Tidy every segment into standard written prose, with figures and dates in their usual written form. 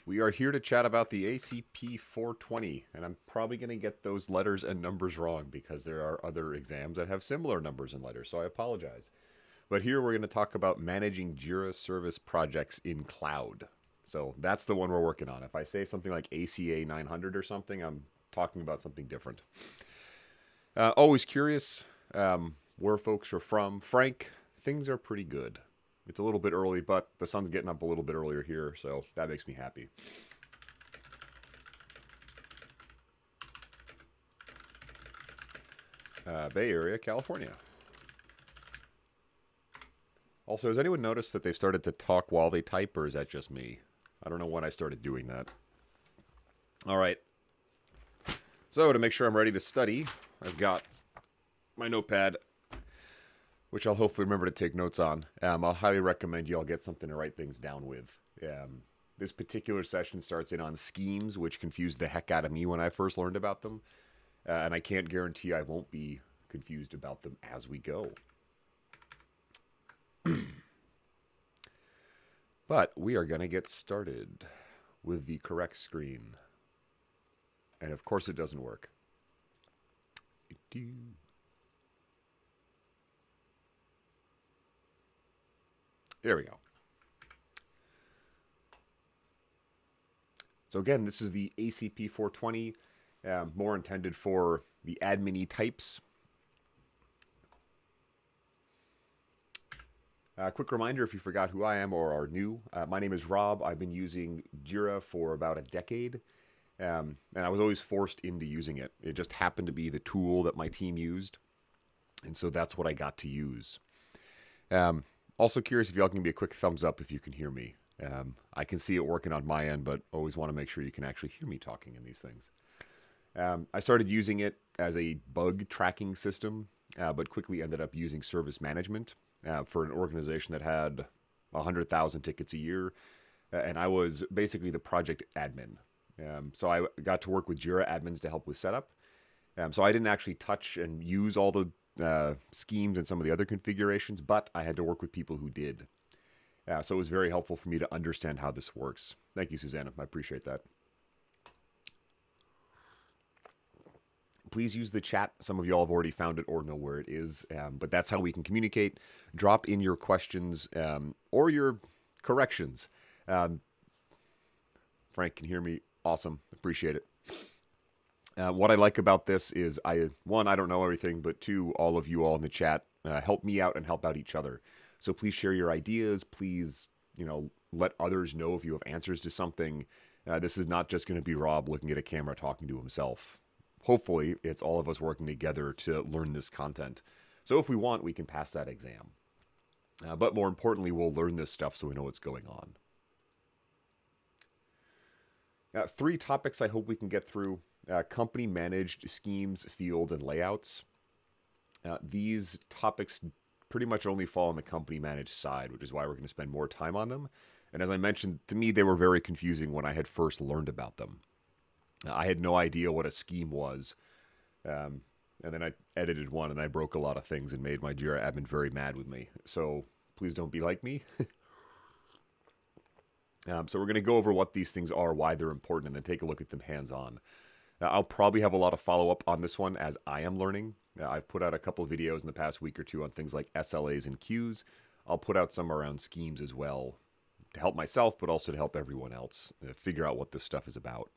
We are here to chat about the ACP-420, and I'm probably going to get those letters and numbers wrong because there are other exams that have similar numbers and letters, so I apologize. But here we're going to talk about managing Jira Service Projects in cloud. So that's the one we're working on. If I say something like ACA 900 or something, I'm talking about something different. Always curious where folks are from. Frank, things are pretty good. It's a little bit early, but the sun's getting up a little bit earlier here, so that makes me happy. Bay Area, California. Also, has anyone noticed that they've started to talk while they type, or is that just me? I don't know when I started doing that. All right. So, to make sure I'm ready to study, I've got my notepad, which I'll hopefully remember to take notes on. I'll highly recommend you all get something to write things down with. This particular session starts in on schemes, which confused the heck out of me when I first learned about them. And I can't guarantee I won't be confused about them as we go. But we are going to get started with the correct screen. And of course it doesn't work. There we go. So again, this is the ACP-420, more intended for the admin-y types. Quick reminder, if you forgot who I am or are new, my name is Rob. I've been using Jira for about a decade, and I was always forced into using it. It just happened to be the tool that my team used, and so that's what I got to use. Also curious if y'all can give me a quick thumbs up if you can hear me. I can see it working on my end, but always want to make sure you can actually hear me talking in these things. I started using it as a bug tracking system, but quickly ended up using Service Management for an organization that had 100,000 tickets a year, and I was basically the project admin. So I got to work with Jira admins to help with setup. So I didn't actually touch and use all the schemes and some of the other configurations, but I had to work with people who did. So it was very helpful for me to understand how this works. Thank you, Susanna. I appreciate that. Please use the chat. Some of y'all have already found it or know where it is, but that's how we can communicate. Drop in your questions or your corrections. Frank can hear me. Awesome. Appreciate it. What I like about this is, one, I don't know everything, but two, all of you all in the chat help me out and help out each other. So please share your ideas. Please, let others know if you have answers to something. This is not just going to be Rob looking at a camera talking to himself. Hopefully, it's all of us working together to learn this content. So if we want, we can pass that exam. But more importantly, we'll learn this stuff so we know what's going on. 3 topics I hope we can get through. Company managed schemes, fields, and layouts. These topics pretty much only fall on the company managed side, which is why we're going to spend more time on them. And as I mentioned, to me, they were very confusing when I had first learned about them. I had no idea what a scheme was. And then I edited one and I broke a lot of things and made my Jira admin very mad with me. So please don't be like me. So we're going to go over what these things are, why they're important, and then take a look at them hands-on. I'll probably have a lot of follow-up on this one as I am learning. I've put out a couple of videos in the past week or two on things like SLAs and queues. I'll put out some around schemes as well to help myself, but also to help everyone else figure out what this stuff is about.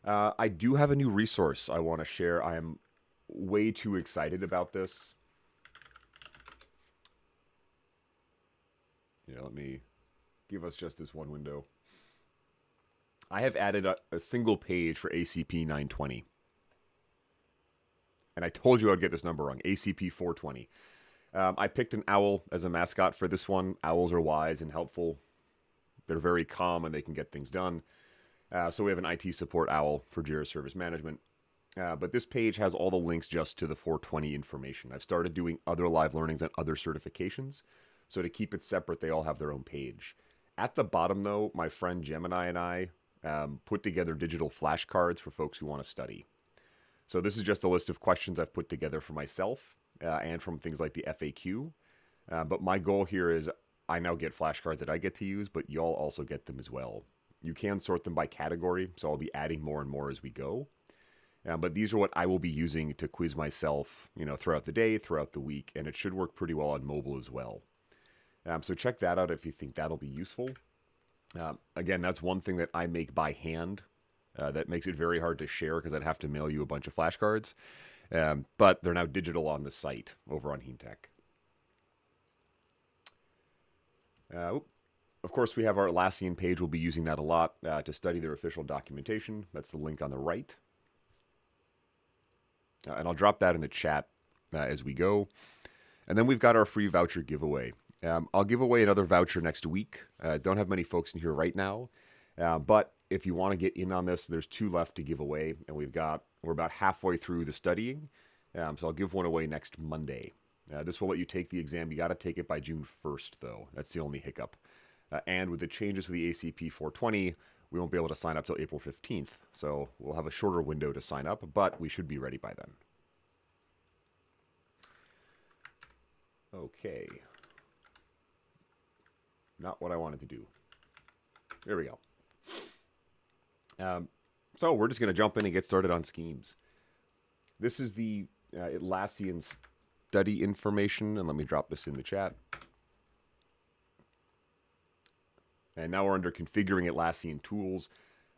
I do have a new resource I want to share. I am way too excited about this. Let me give us just this one window. I have added a single page for ACP-920. And I told you I'd get this number wrong, ACP-420. I picked an owl as a mascot for this one. Owls are wise and helpful. They're very calm and they can get things done. So we have an IT support owl for Jira Service Management. But this page has all the links just to the 420 information. I've started doing other live learnings and other certifications. So to keep it separate, they all have their own page. At the bottom, though, my friend Gemini and I put together digital flashcards for folks who want to study. So this is just a list of questions I've put together for myself and from things like the FAQ. But my goal here is I now get flashcards that I get to use, but y'all also get them as well. You can sort them by category, so I'll be adding more and more as we go. But these are what I will be using to quiz myself, throughout the day, throughout the week, and it should work pretty well on mobile as well. So check that out if you think that'll be useful. Again, that's one thing that I make by hand. That makes it very hard to share because I'd have to mail you a bunch of flashcards. But they're now digital on the site over on HeemTech. Of course, we have our Atlassian page. We'll be using that a lot to study their official documentation. That's the link on the right. And I'll drop that in the chat as we go. And then we've got our free voucher giveaway. I'll give away another voucher next week. Don't have many folks in here right now. But if you want to get in on this, there's 2 left to give away. And we're about halfway through the studying. So I'll give one away next Monday. This will let you take the exam. You got to take it by June 1st, though. That's the only hiccup. And with the changes to the ACP-420, we won't be able to sign up till April 15th. So we'll have a shorter window to sign up, but we should be ready by then. Okay. Not what I wanted to do. There we go. So we're just going to jump in and get started on schemes. This is the Atlassian study information, and let me drop this in the chat. And now we're under configuring Atlassian tools.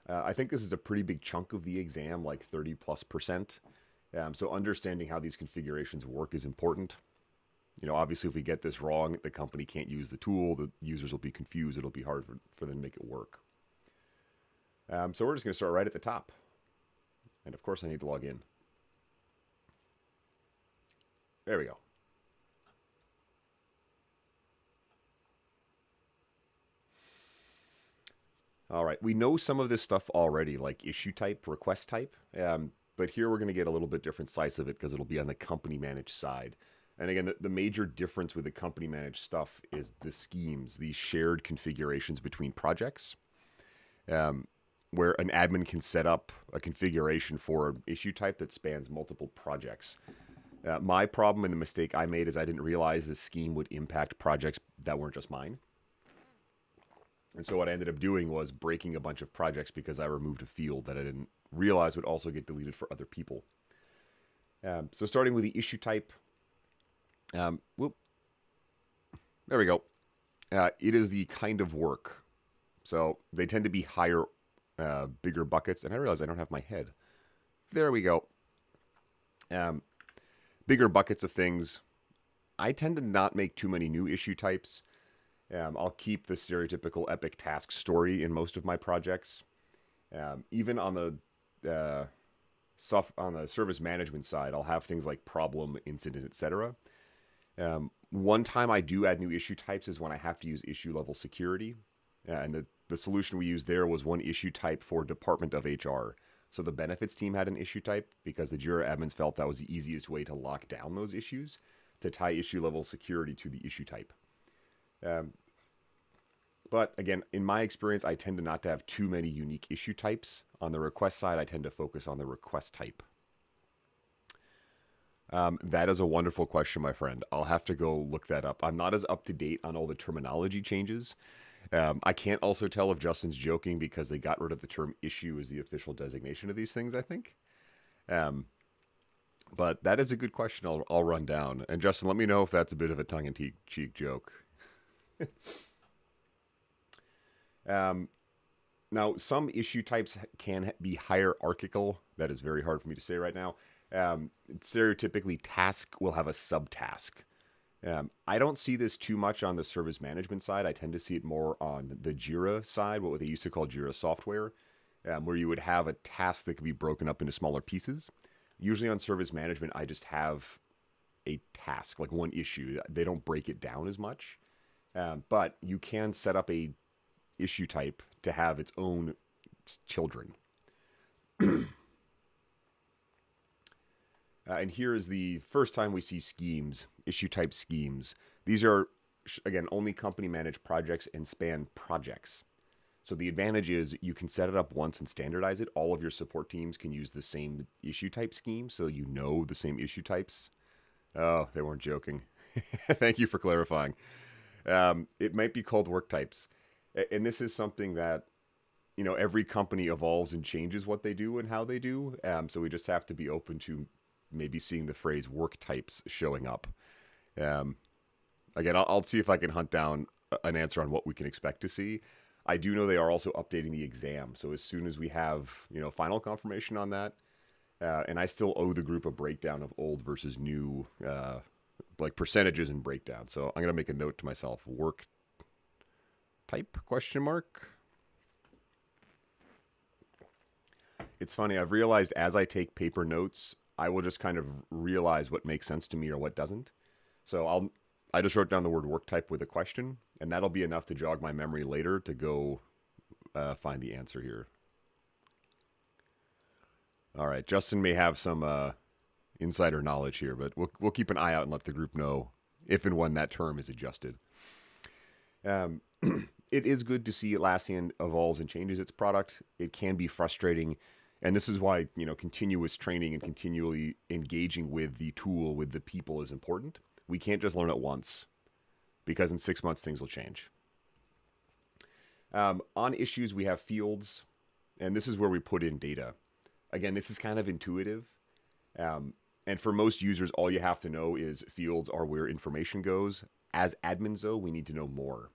I think this is a pretty big chunk of the exam, like 30+%. So understanding how these configurations work is important. Obviously, if we get this wrong, the company can't use the tool. The users will be confused. It'll be hard for them to make it work. So we're just going to start right at the top. And of course, I need to log in. There we go. All right, we know some of this stuff already, like issue type, request type. But here we're going to get a little bit different slice of it because it'll be on the company managed side. And again, the major difference with the company managed stuff is the schemes, these shared configurations between projects, where an admin can set up a configuration for an issue type that spans multiple projects. My problem and the mistake I made is I didn't realize the scheme would impact projects that weren't just mine. And so what I ended up doing was breaking a bunch of projects because I removed a field that I didn't realize would also get deleted for other people. So starting with the issue type. There we go. It is the kind of work. So they tend to be higher, bigger buckets. And I realize I don't have my head. There we go. Bigger buckets of things. I tend to not make too many new issue types. I'll keep the stereotypical epic task story in most of my projects. Even on the service management side, I'll have things like problem, incident, etc. One time I do add new issue types is when I have to use issue level security. And the solution we used there was one issue type for Department of HR. So the benefits team had an issue type because the Jira admins felt that was the easiest way to lock down those issues, to tie issue level security to the issue type. But again, in my experience, I tend to not to have too many unique issue types. On the request side, I tend to focus on the request type. That is a wonderful question, my friend. I'll have to go look that up. I'm not as up to date on all the terminology changes. I can't also tell if Justin's joking because they got rid of the term issue as the official designation of these things, I think. But that is a good question I'll run down. And Justin, let me know if that's a bit of a tongue-in-cheek joke. Now, some issue types can be hierarchical. That is very hard for me to say right now. Stereotypically, task will have a subtask. I don't see this too much on the service management side. I tend to see it more on the Jira side, what they used to call Jira software, where you would have a task that could be broken up into smaller pieces. Usually on service management, I just have a task, like one issue. They don't break it down as much. But you can set up a issue type to have its own children. And here is the first time we see schemes, issue type schemes. These are, again, only company managed projects and span projects. So the advantage is you can set it up once and standardize it. All of your support teams can use the same issue type scheme, so you know the same issue types. Oh, they weren't joking. Thank you for clarifying. It might be called work types. And this is something that, every company evolves and changes what they do and how they do. So we just have to be open to maybe seeing the phrase work types showing up. Um, Again, I'll see if I can hunt down an answer on what we can expect to see. I do know they are also updating the exam. So as soon as we have, final confirmation on that, and I still owe the group a breakdown of old versus new, like percentages and breakdown. So I'm going to make a note to myself, work type question mark. It's funny, I've realized as I take paper notes, I will just kind of realize what makes sense to me or what doesn't. So I just wrote down the word work type with a question, and that'll be enough to jog my memory later to go find the answer here. All right, Justin may have some insider knowledge here, but we'll keep an eye out and let the group know if and when that term is adjusted. It is good to see Atlassian evolves and changes its product. It can be frustrating, and this is why continuous training and continually engaging with the tool, with the people, is important. We can't just learn it once, because in 6 months things will change. On issues, we have fields, and this is where we put in data. Again, this is kind of intuitive, and for most users, all you have to know is fields are where information goes. As admins, though, we need to know more.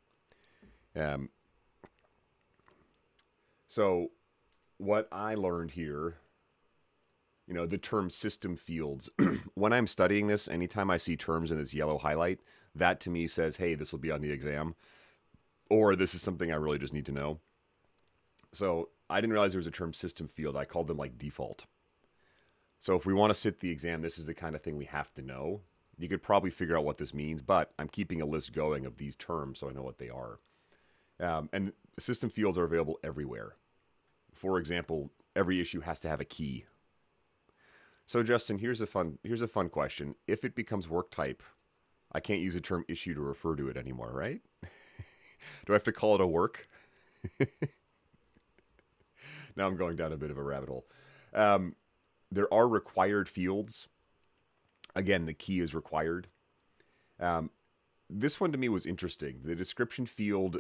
So what I learned here, the term system fields, when I'm studying this, anytime I see terms in this yellow highlight, that to me says, hey, this will be on the exam, or this is something I really just need to know. So I didn't realize there was a term system field. I called them like default. So if we want to sit the exam, this is the kind of thing we have to know. You could probably figure out what this means, but I'm keeping a list going of these terms so I know what they are. And system fields are available everywhere. For example, every issue has to have a key. So Justin, here's a fun question. If it becomes work type, I can't use the term issue to refer to it anymore, right? Do I have to call it a work? Now I'm going down a bit of a rabbit hole. There are required fields. Again, the key is required. This one to me was interesting. The description field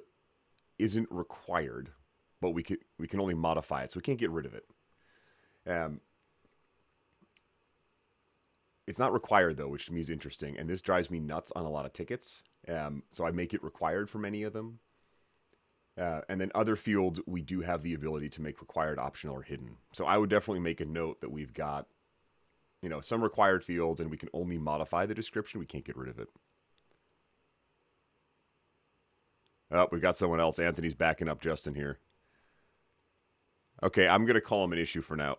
isn't required, but we can only modify it, so we can't get rid of it. It's not required, though, which to me is interesting, and this drives me nuts on a lot of tickets. So I make it required for many of them. And then other fields, we do have the ability to make required optional or hidden. So I would definitely make a note that we've got, some required fields, and we can only modify the description. We can't get rid of it. Oh, we've got someone else. Anthony's backing up Justin here. Okay, I'm going to call him an issue for now,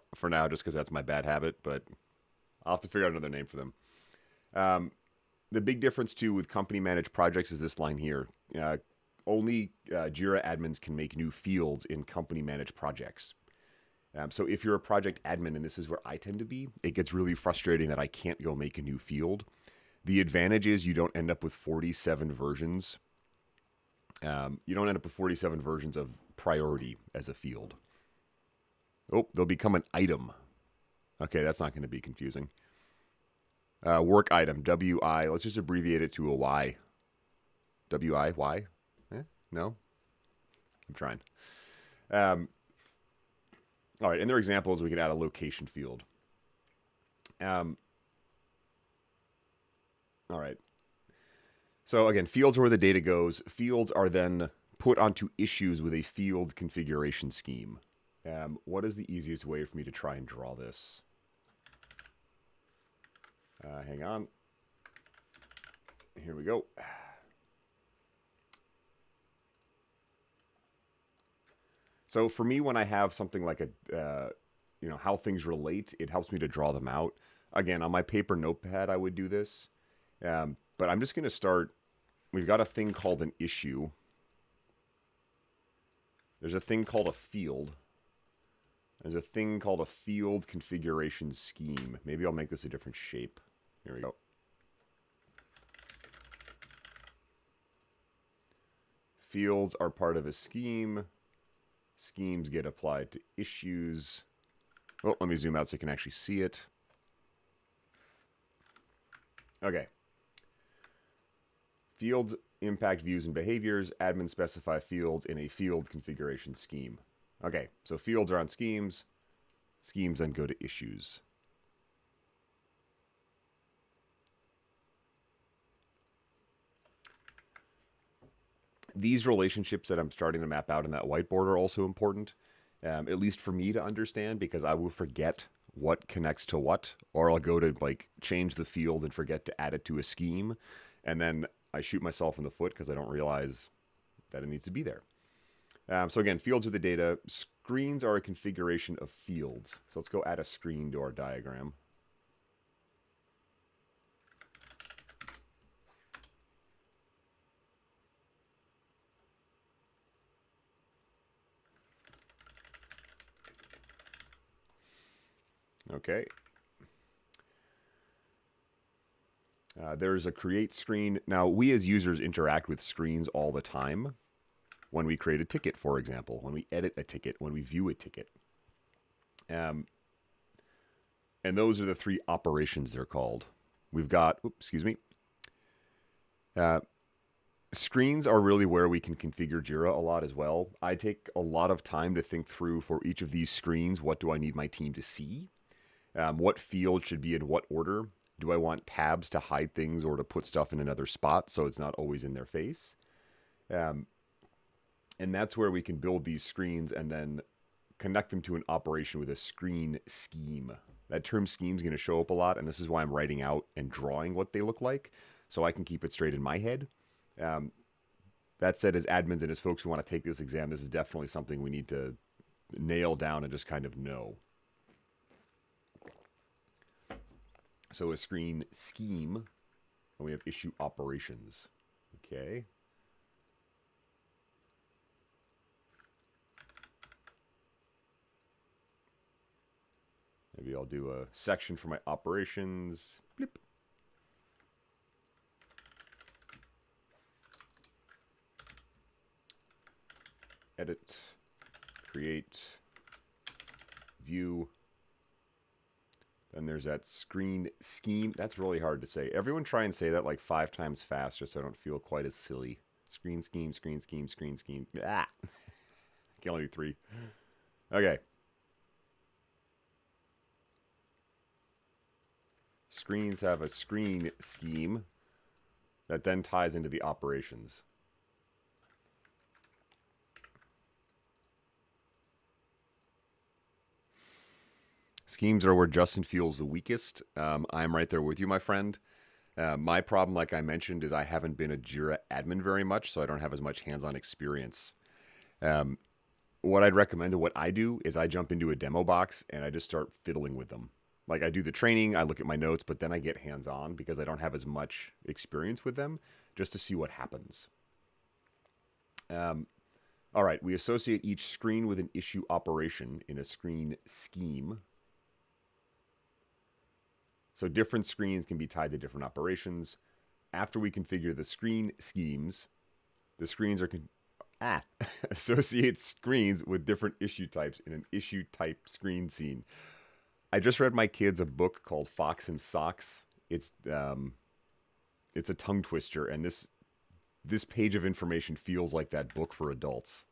just because that's my bad habit, but I'll have to figure out another name for them. The big difference, too, with company-managed projects is this line here. Only Jira admins can make new fields in company-managed projects. So if you're a project admin, and this is where I tend to be, it gets really frustrating that I can't go make a new field. The advantage is you don't end up with 47 versions. You don't end up with 47 versions of priority as a field. Oh, they'll become an item. Okay, that's not going to be confusing. Work item, WI. Let's just abbreviate it to a Y. WI, Y? No? I'm trying. All right, in their examples, we could add a location field. All right. So again, fields are where the data goes. Fields are then put onto issues with a field configuration scheme. What is the easiest way for me to try and draw this? Hang on. Here we go. So for me, when I have something like how things relate, it helps me to draw them out. Again, on my paper notepad, I would do this. But I'm just going to start. We've got a thing called an issue. There's a thing called a field. There's a thing called a field configuration scheme. Maybe I'll make this a different shape. Here we go. Fields are part of a scheme. Schemes get applied to issues. Oh, let me zoom out so you can actually see it. Okay. Fields impact views and behaviors. Admin specify fields in a field configuration scheme. Okay, so fields are on schemes. Schemes then go to issues. These relationships that I'm starting to map out in that whiteboard are also important, at least for me to understand, because I will forget what connects to what, or I'll go to like change the field and forget to add it to a scheme, and then I shoot myself in the foot because I don't realize that it needs to be there. So again, fields are the data. Screens are a configuration of fields. So let's go add a screen to our diagram. Okay. There's a create screen. Now, we as users interact with screens all the time. When we create a ticket, for example, when we edit a ticket, when we view a ticket. And those are the three operations they're called. We've got, screens are really where we can configure Jira a lot as well. I take a lot of time to think through for each of these screens, what do I need my team to see? What field should be in what order? Do I want tabs to hide things or to put stuff in another spot so it's not always in their face? And that's where we can build these screens and then connect them to an operation with a screen scheme. That term scheme is going to show up a lot, and this is why I'm writing out and drawing what they look like so I can keep it straight in my head. That said, as admins and as folks who want to take this exam, this is definitely something we need to nail down and just kind of know. So a screen scheme, and we have issue operations. Okay. Maybe I'll do a section for my operations. Blip. Edit, create, view. Then there's that screen scheme. That's really hard to say. Everyone try and say that like 5 times faster so I don't feel quite as silly. Screen scheme, screen scheme, screen scheme. Ah! I can only do 3. Okay. Screens have a screen scheme that then ties into the operations. Schemes are where Justin feels the weakest. I'm right there with you, my friend. My problem, like I mentioned, is I haven't been a Jira admin very much, so I don't have as much hands-on experience. What I'd recommend and what I do is I jump into a demo box and I just start fiddling with them. Like I do the training, I look at my notes, but then I get hands-on because I don't have as much experience with them just to see what happens. All right, we associate each screen with an issue operation in a screen scheme. So different screens can be tied to different operations. After we configure the screen schemes, the screens are associate screens with different issue types in an issue type screen scene. I just read my kids a book called Fox and Socks. It's a tongue twister, and this page of information feels like that book for adults.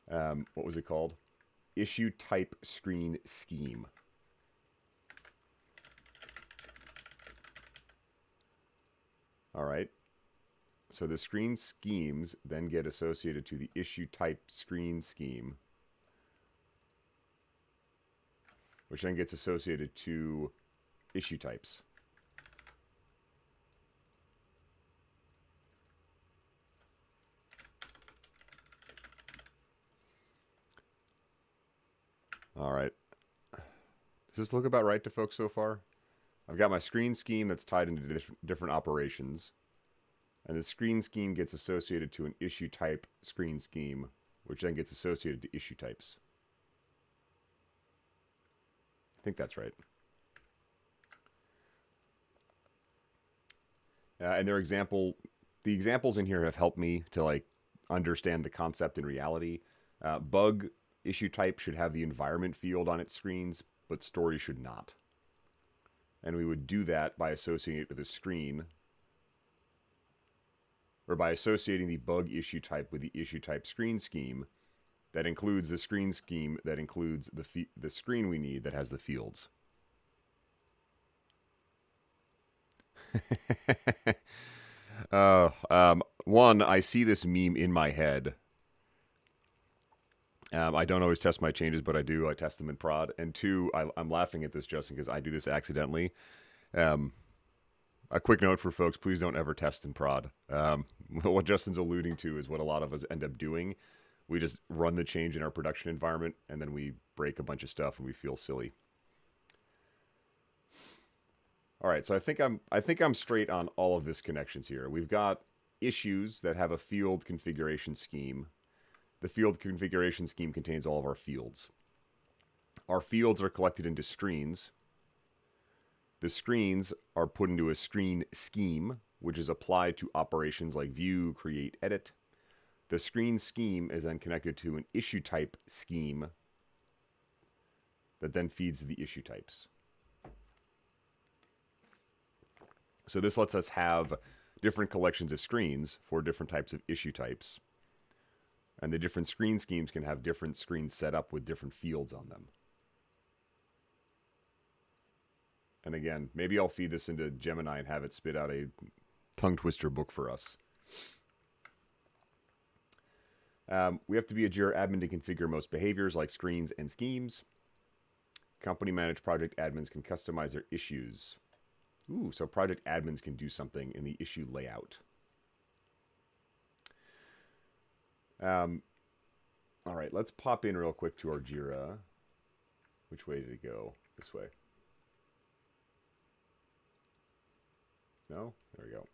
What was it called? Issue type screen scheme. All right. So the screen schemes then get associated to the issue type screen scheme, which then gets associated to issue types. All right. Does this look about right to folks so far? I've got my screen scheme that's tied into different operations. And the screen scheme gets associated to an issue type screen scheme, which then gets associated to issue types. I think that's right. And the examples in here have helped me to like understand the concept in reality. Bug issue type should have the environment field on its screens, but story should not. And we would do that by associating it with a screen. or by associating the bug issue type with the issue type screen scheme that includes the screen scheme that includes the screen we need that has the fields. One, I see this meme in my head. I don't always test my changes, but I do. I test them in prod. And two, I'm laughing at this, Justin, because I do this accidentally. A quick note for folks, please don't ever test in prod. What Justin's alluding to is what a lot of us end up doing. We just run the change in our production environment, and then we break a bunch of stuff, and we feel silly. All right, so I think I'm straight on all of this connections here. We've got issues that have a field configuration scheme. The field configuration scheme contains all of our fields. Our fields are collected into screens. The screens are put into a screen scheme, which is applied to operations like view, create, edit. The screen scheme is then connected to an issue type scheme that then feeds the issue types. So this lets us have different collections of screens for different types of issue types. And the different screen schemes can have different screens set up with different fields on them. And again, maybe I'll feed this into Gemini and have it spit out a tongue twister book for us. We have to be a Jira admin to configure most behaviors like screens and schemes. Company managed project admins can customize their issues. Ooh, so project admins can do something in the issue layout. All right, let's pop in real quick to our Jira. Which way did it go? This way. No? There we go.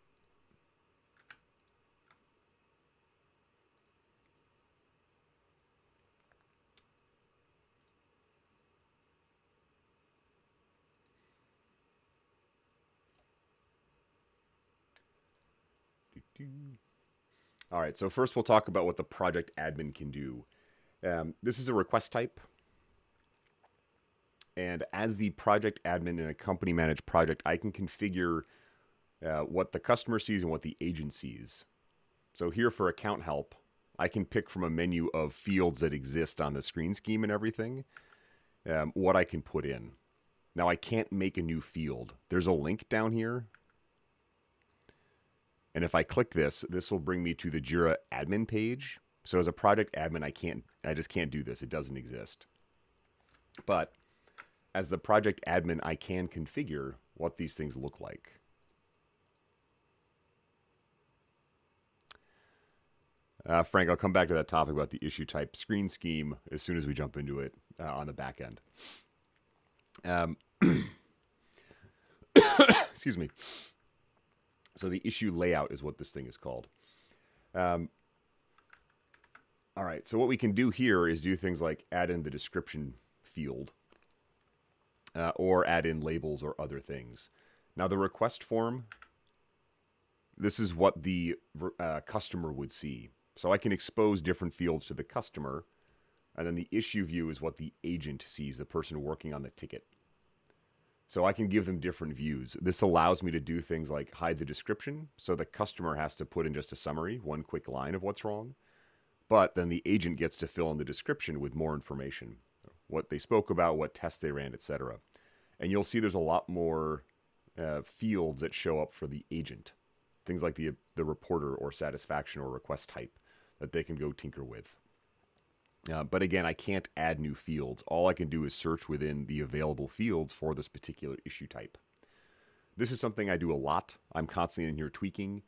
All right, so first we'll talk about what the project admin can do. This is a request type. And as the project admin in a company managed project, I can configure what the customer sees and what the agent sees. So here for account help, I can pick from a menu of fields that exist on the screen scheme and everything, what I can put in. Now I can't make a new field. There's a link down here. And if I click this, this will bring me to the Jira admin page. So as a project admin, I just can't do this. It doesn't exist. But as the project admin, I can configure what these things look like. Frank, I'll come back to that topic about the issue type screen scheme as soon as we jump into it on the back end. Excuse me. So the issue layout is what this thing is called. All right, so what we can do here is do things like add in the description field or add in labels or other things. Now the request form, this is what the customer would see. So I can expose different fields to the customer, and then the issue view is what the agent sees, the person working on the ticket. So I can give them different views. This allows me to do things like hide the description, so the customer has to put in just a summary, one quick line of what's wrong. But then the agent gets to fill in the description with more information, what they spoke about, what tests they ran, etc. And you'll see there's a lot more fields that show up for the agent. Things like the reporter or satisfaction or request type that they can go tinker with. But again, I can't add new fields. All I can do is search within the available fields for this particular issue type. This is something I do a lot. I'm constantly in here tweaking.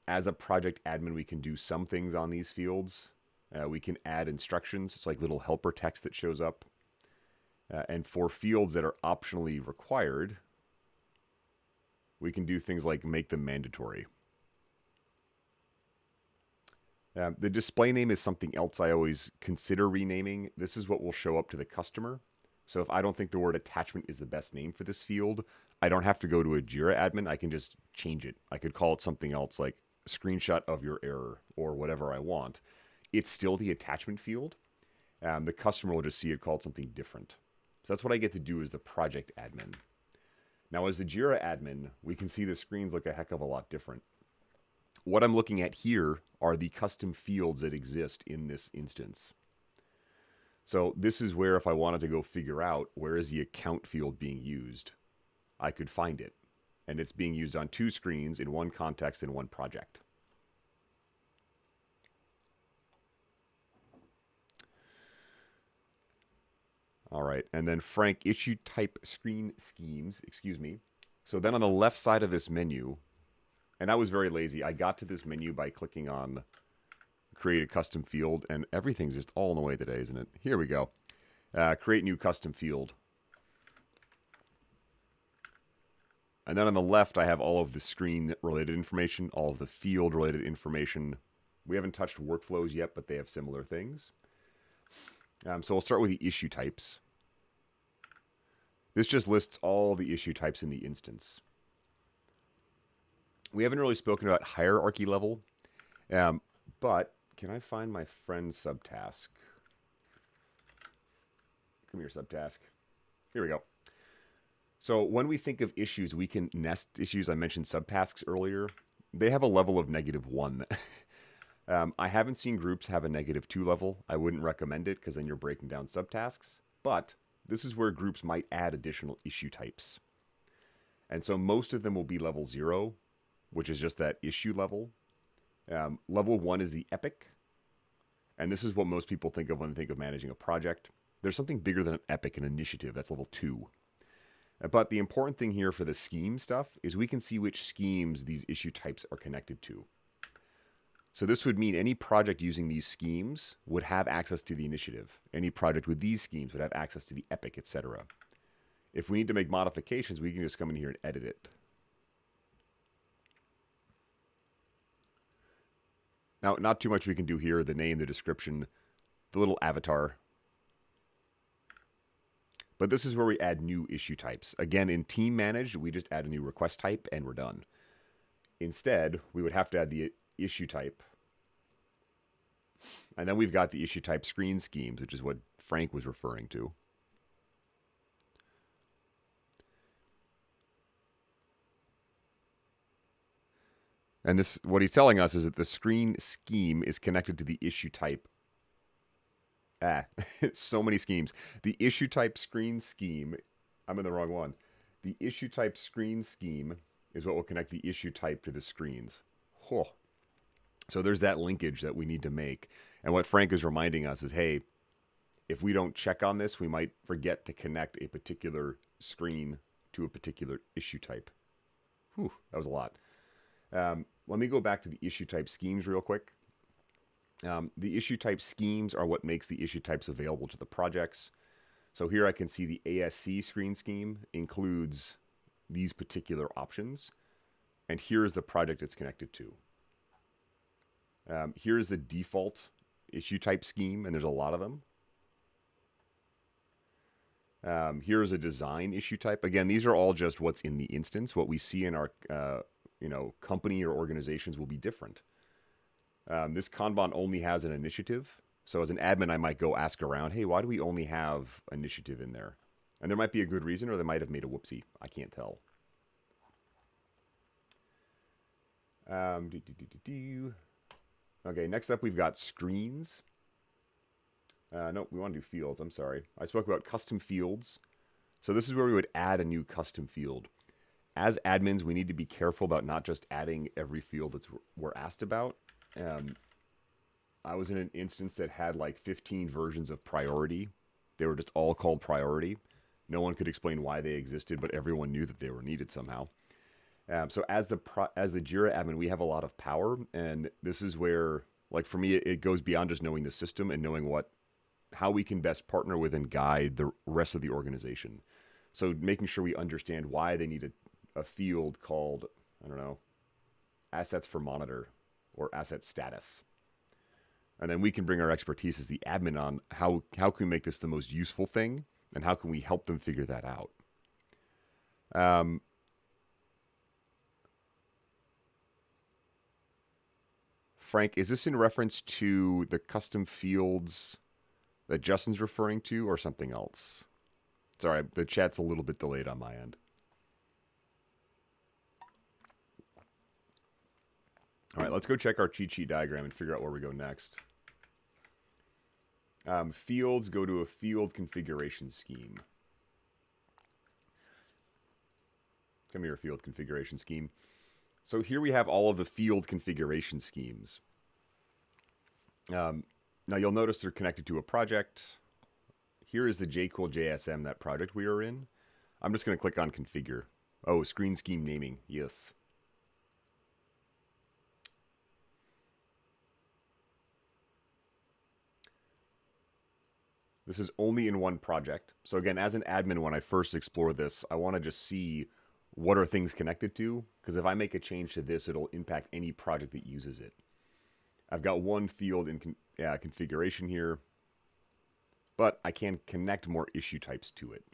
As a project admin, we can do some things on these fields. We can add instructions. It's like little helper text that shows up. And for fields that are optionally required, we can do things like make them mandatory. The display name is something else I always consider renaming. This is what will show up to the customer. So if I don't think the word attachment is the best name for this field, I don't have to go to a Jira admin. I can just change it. I could call it something else like a screenshot of your error or whatever I want. It's still the attachment field. The customer will just see it called something different. So that's what I get to do as the project admin. Now as the Jira admin, we can see the screens look a heck of a lot different. What I'm looking at here are the custom fields that exist in this instance. So this is where if I wanted to go figure out where is the account field being used, I could find it. And it's being used on 2 screens in one context in one project. All right, and then Frank, issue type screen schemes, excuse me. So then on the left side of this menu, and I was very lazy, I got to this menu by clicking on create a custom field, and everything's just all in the way today, isn't it? Here we go. Create new custom field. And then on the left, I have all of the screen-related information, all of the field-related information. We haven't touched workflows yet, but they have similar things. So we'll start with the issue types. This just lists all the issue types in the instance. We haven't really spoken about hierarchy level, but can I find my friend subtask? Come here, subtask. Here we go. So when we think of issues, we can nest issues. I mentioned subtasks earlier. They have a level of -1. I haven't seen groups have a -2 level. I wouldn't recommend it because then you're breaking down subtasks. But this is where groups might add additional issue types. And so most of them will be level 0, which is just that issue level. Level 1 is the epic. And this is what most people think of when they think of managing a project. There's something bigger than an epic, an initiative. That's level 2. But the important thing here for the scheme stuff is we can see which schemes these issue types are connected to. So this would mean any project using these schemes would have access to the initiative. Any project with these schemes would have access to the epic, etc. If we need to make modifications, we can just come in here and edit it. Now, not too much we can do here. The name, the description, the little avatar. But this is where we add new issue types. Again, in team managed, we just add a new request type and we're done. Instead, we would have to add the issue type. And then we've got the issue type screen schemes, which is what Frank was referring to. And this, what he's telling us is that the screen scheme is connected to the issue type. So many schemes. The issue type screen scheme, I'm in the wrong one. The issue type screen scheme is what will connect the issue type to the screens. Oh. So there's that linkage that we need to make. And what Frank is reminding us is, hey, if we don't check on this, we might forget to connect a particular screen to a particular issue type. Whew, that was a lot. Let me go back to the issue type schemes real quick. The issue type schemes are what makes the issue types available to the projects. So here I can see the ASC screen scheme includes these particular options. And here is the project it's connected to. Here is the default issue type scheme, and there's a lot of them. Here is a design issue type. Again, these are all just what's in the instance. What we see in our company or organizations will be different. This Kanban only has an initiative. So as an admin, I might go ask around, hey, why do we only have initiative in there? And there might be a good reason, or they might have made a whoopsie. I can't tell. Okay, next up we've got screens. No, we want to do fields. I'm sorry. I spoke about custom fields. So this is where we would add a new custom field. As admins, we need to be careful about not just adding every field that we're asked about. I was in an instance that had like 15 versions of priority. They were just all called priority. No one could explain why they existed, but everyone knew that they were needed somehow. So as the Jira admin, we have a lot of power, and this is where, like for me, it goes beyond just knowing the system and knowing how we can best partner with and guide the rest of the organization. So making sure we understand why they need a field called, I don't know, assets for monitor or asset status. And then we can bring our expertise as the admin on how can we make this the most useful thing, and how can we help them figure that out. Frank, is this in reference to the custom fields that Justin's referring to, or something else? Sorry, the chat's a little bit delayed on my end. All right, let's go check our cheat sheet diagram and figure out where we go next. Fields, go to a field configuration scheme. Come here, field configuration scheme. So here we have all of the field configuration schemes. Now you'll notice they're connected to a project. Here is the jQuil JSM, that project we are in. I'm just going to click on configure. Oh, screen scheme naming. Yes. This is only in one project. So again, as an admin, when I first explore this, I want to just see what are things connected to, because if I make a change to this, it'll impact any project that uses it. I've got one field in configuration here, but I can connect more issue types to it.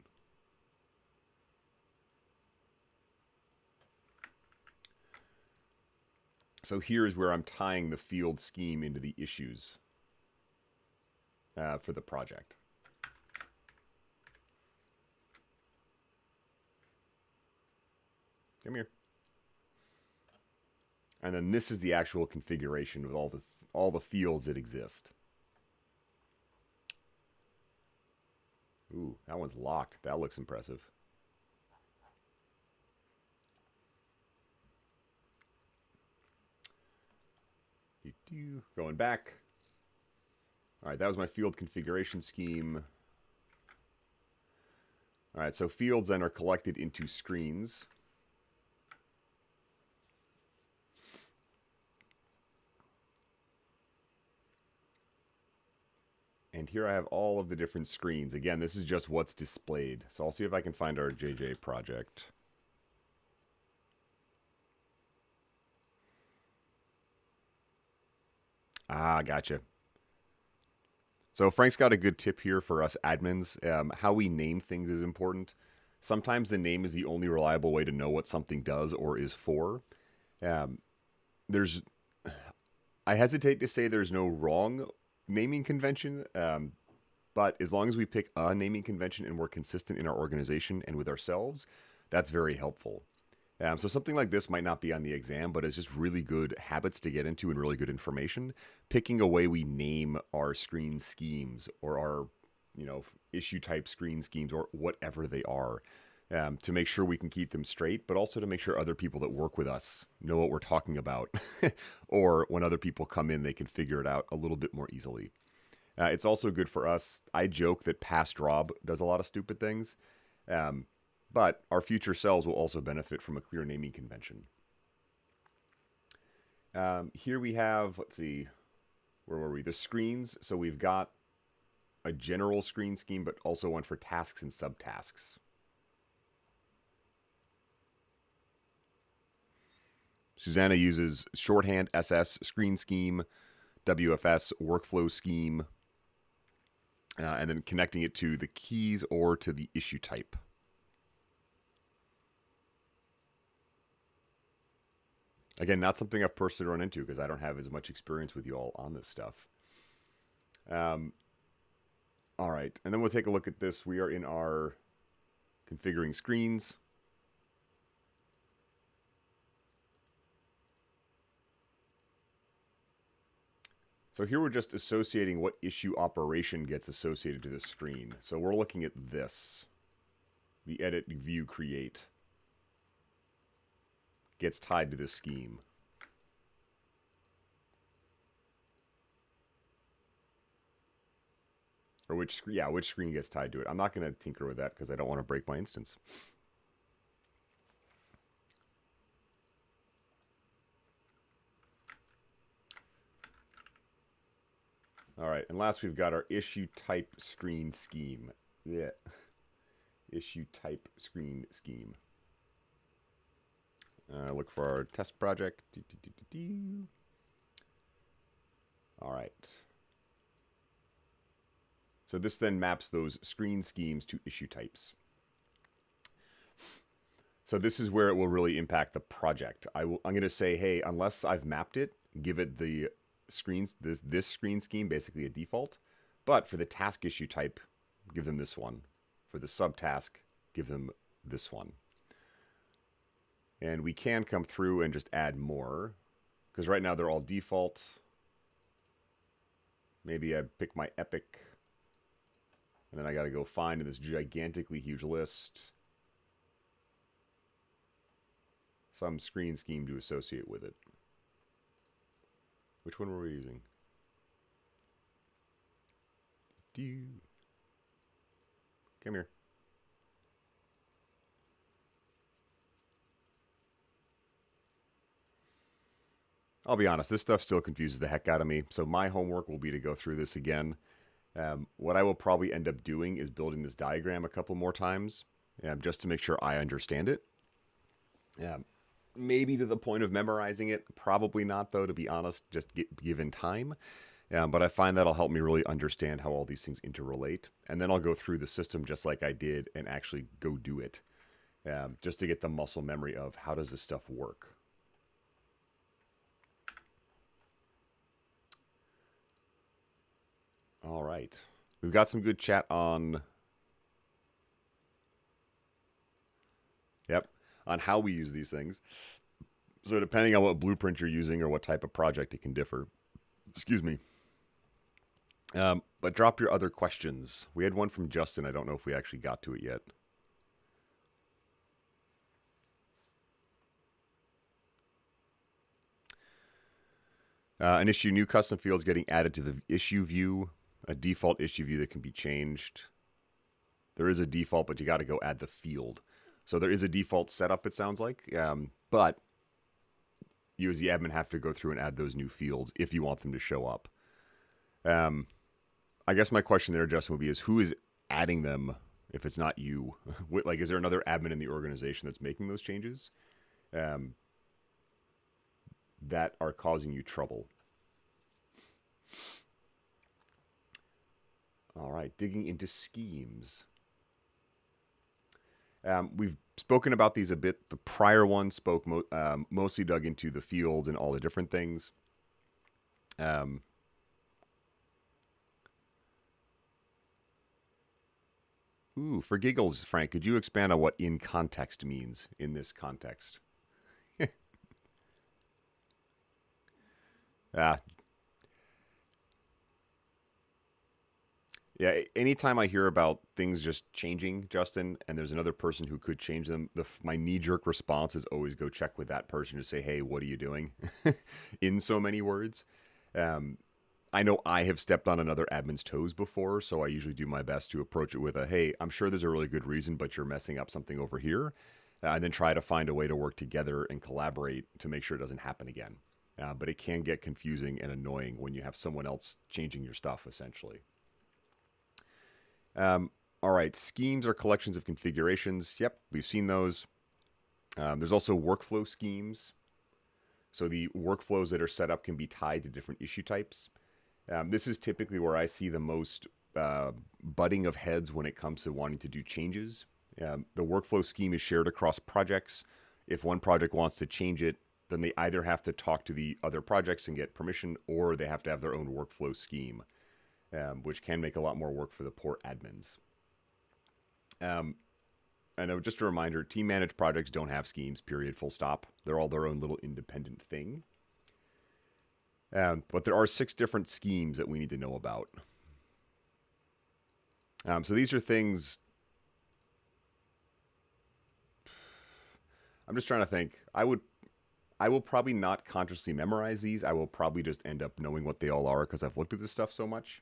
So here's where I'm tying the field scheme into the issues for the project. Come here. And then this is the actual configuration with all the fields that exist. Ooh, that one's locked. That looks impressive. Going back. All right, that was my field configuration scheme. All right, so fields then are collected into screens. And here I have all of the different screens. Again, this is just what's displayed. So I'll see if I can find our JJ project. Ah, gotcha. So Frank's got a good tip here for us admins. How we name things is important. Sometimes the name is the only reliable way to know what something does or is for. I hesitate to say there's no wrong naming convention, but as long as we pick a naming convention and we're consistent in our organization and with ourselves, that's very helpful. So something like this might not be on the exam, but it's just really good habits to get into and really good information. Picking a way we name our screen schemes or our, issue type screen schemes or whatever they are, to make sure we can keep them straight, but also to make sure other people that work with us know what we're talking about. Or when other people come in, they can figure it out a little bit more easily. It's also good for us. I joke that past Rob does a lot of stupid things. But our future selves will also benefit from a clear naming convention. Here we have, let's see, where were we? The screens. So we've got a general screen scheme, but also one for tasks and subtasks. Susanna uses shorthand SS screen scheme, WFS workflow scheme, and then connecting it to the keys or to the issue type. Again, not something I've personally run into because I don't have as much experience with you all on this stuff. All right, and then we'll take a look at this. We are in our configuring screens. So here we're just associating what issue operation gets associated to the screen. So we're looking at this. The edit, view, create gets tied to this scheme. Or which screen gets tied to it. I'm not going to tinker with that because I don't want to break my instance. All right, and last we've got our issue type screen scheme. Yeah. Issue type screen scheme. Look for our test project. All right. So this then maps those screen schemes to issue types. So this is where it will really impact the project. I'm going to say, hey, unless I've mapped it, give it the screens, this screen scheme, basically a default. But for the task issue type, give them this one. For the subtask, give them this one. And we can come through and just add more. because right now they're all default. Maybe I pick my epic, and then I got to go find in this gigantically huge list some screen scheme to associate with it. Which one were we using? Come here. I'll be honest, this stuff still confuses the heck out of me, so my homework will be to go through this again. What I will probably end up doing is building this diagram a couple more times, just to make sure I understand it. Maybe to the point of memorizing it, probably not though, to be honest, just given time. But I find that'll help me really understand how all these things interrelate. And then I'll go through the system just like I did and actually go do it, just to get the muscle memory of how does this stuff work. All right. We've got some good chat on... Yep, on how we use these things. So depending on what blueprint you're using or what type of project, it can differ. Excuse me. But drop your other questions. We had one from Justin. I don't know if we actually got to it yet. An issue, new custom fields getting added to the issue view. A default issue view that can be changed. There is a default, but you got to go add the field. So there is a default setup, it sounds like. But you as the admin have to go through and add those new fields if you want them to show up. I guess my question there, Justin, would be is who is adding them if it's not you? Like, is there another admin in the organization that's making those changes that are causing you trouble? All right, digging into schemes. We've spoken about these a bit. The prior one spoke mostly dug into the fields and all the different things. Ooh, for giggles, Frank, could you expand on what in context means in this context? Yeah, anytime I hear about things just changing, Justin, and there's another person who could change them, my knee-jerk response is always go check with that person to say, hey, what are you doing? In so many words. I know I have stepped on another admin's toes before, so I usually do my best to approach it with a, hey, I'm sure there's a really good reason, but you're messing up something over here. And then try to find a way to work together and collaborate to make sure it doesn't happen again. But it can get confusing and annoying when you have someone else changing your stuff, essentially. All right, schemes are collections of configurations. Yep, we've seen those. There's also workflow schemes. So the workflows that are set up can be tied to different issue types. This is typically where I see the most butting of heads when it comes to wanting to do changes. The workflow scheme is shared across projects. If one project wants to change it, then they either have to talk to the other projects and get permission, or they have to have their own workflow scheme. Which can make a lot more work for the poor admins. And just a reminder, team-managed projects don't have schemes, period, full stop. They're all their own little independent thing. But there are 6 different schemes that we need to know about. So these are things... I'm just trying to think. I will probably not consciously memorize these. I will probably just end up knowing what they all are because I've looked at this stuff so much.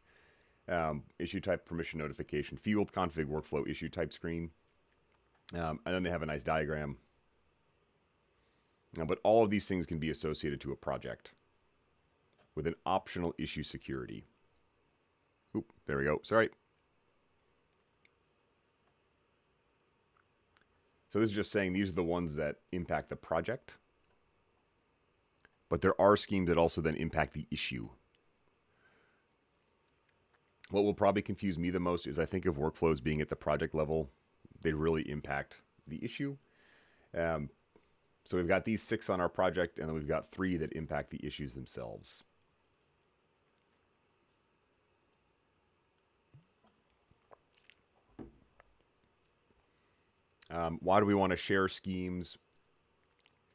Issue type, permission notification, field, config, workflow, issue type screen. And then they have a nice diagram. But all of these things can be associated to a project with an optional issue security. Oop, there we go. Sorry. So this is just saying these are the ones that impact the project. But there are schemes that also then impact the issue. What will probably confuse me the most is I think of workflows being at the project level. They really impact the issue. So we've got these 6 on our project, and then we've got 3 that impact the issues themselves. Why do we want to share schemes?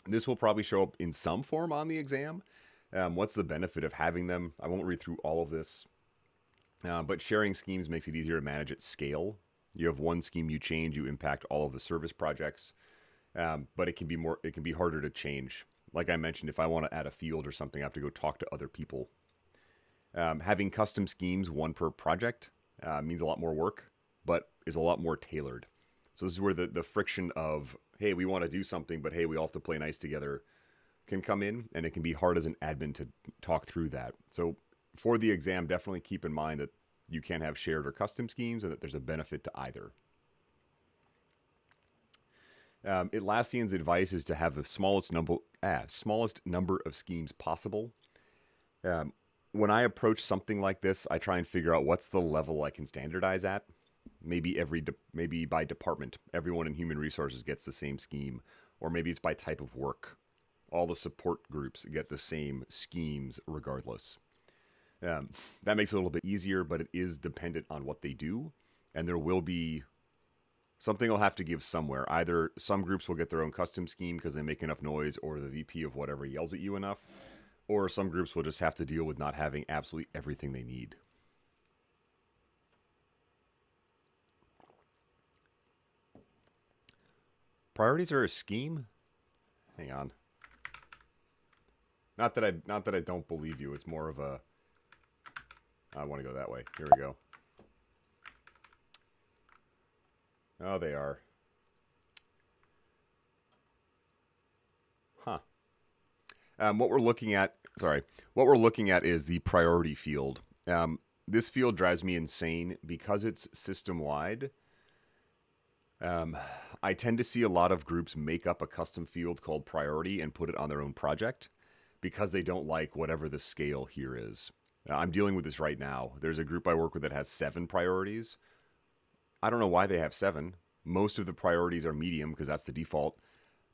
This will probably show up in some form on the exam. What's the benefit of having them? I won't read through all of this, but sharing schemes makes it easier to manage at scale. You have one scheme you change, you impact all of the service projects, but it can be harder to change. Like I mentioned, if I want to add a field or something, I have to go talk to other people. Having custom schemes, one per project, means a lot more work, but is a lot more tailored. So this is where the friction of, hey, we want to do something, but hey, we all have to play nice together, can come in, and it can be hard as an admin to talk through that. So for the exam, definitely keep in mind that you can have shared or custom schemes and that there's a benefit to either. Atlassian's advice is to have the smallest number of schemes possible. When I approach something like this, I try and figure out what's the level I can standardize at. Maybe by department, everyone in human resources gets the same scheme, or maybe it's by type of work. All the support groups get the same schemes regardless. That makes it a little bit easier, but it is dependent on what they do, and there will be something I'll have to give somewhere. Either some groups will get their own custom scheme because they make enough noise, or the VP of whatever yells at you enough, or some groups will just have to deal with not having absolutely everything they need. Priorities are a scheme? Hang on. Not that I don't believe you. It's more of a, I want to go that way. Here we go. Oh, they are. Huh. What we're looking at is the priority field. This field drives me insane because it's system-wide. I tend to see a lot of groups make up a custom field called priority and put it on their own project because they don't like whatever the scale here is. I'm dealing with this right now. There's a group I work with that has 7 priorities. I don't know why they have 7. Most of the priorities are medium because that's the default,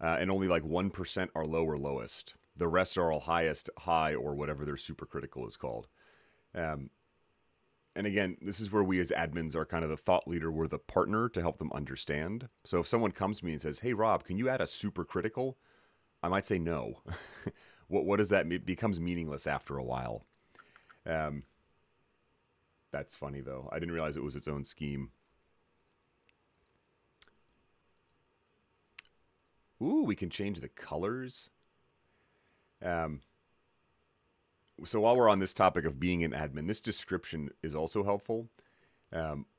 and only like 1% are low or lowest. The rest are all highest, high, or whatever their supercritical is called. And again, this is where we as admins are kind of the thought leader. We're the partner to help them understand. So if someone comes to me and says, hey, Rob, can you add a supercritical? I might say no. What does that mean? It becomes meaningless after a while. That's funny, though. I didn't realize it was its own scheme. Ooh, we can change the colors. So while we're on this topic of being an admin, this description is also helpful.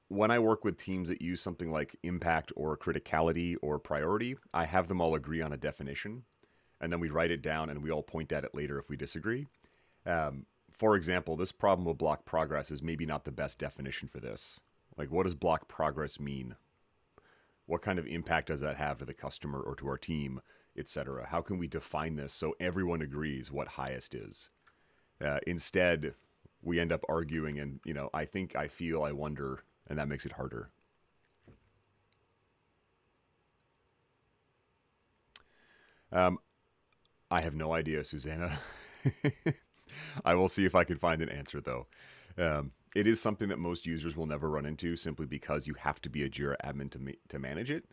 When I work with teams that use something like impact or criticality or priority, I have them all agree on a definition, and then we write it down and we all point at it later if we disagree. For example, this problem of block progress is maybe not the best definition for this. Like, what does block progress mean? What kind of impact does that have to the customer or to our team, etc.? How can we define this so everyone agrees what highest is? Instead, we end up arguing and, I think, I feel, I wonder, and that makes it harder. I have no idea, Susanna. I will see if I can find an answer, though. It is something that most users will never run into simply because you have to be a Jira admin to manage it.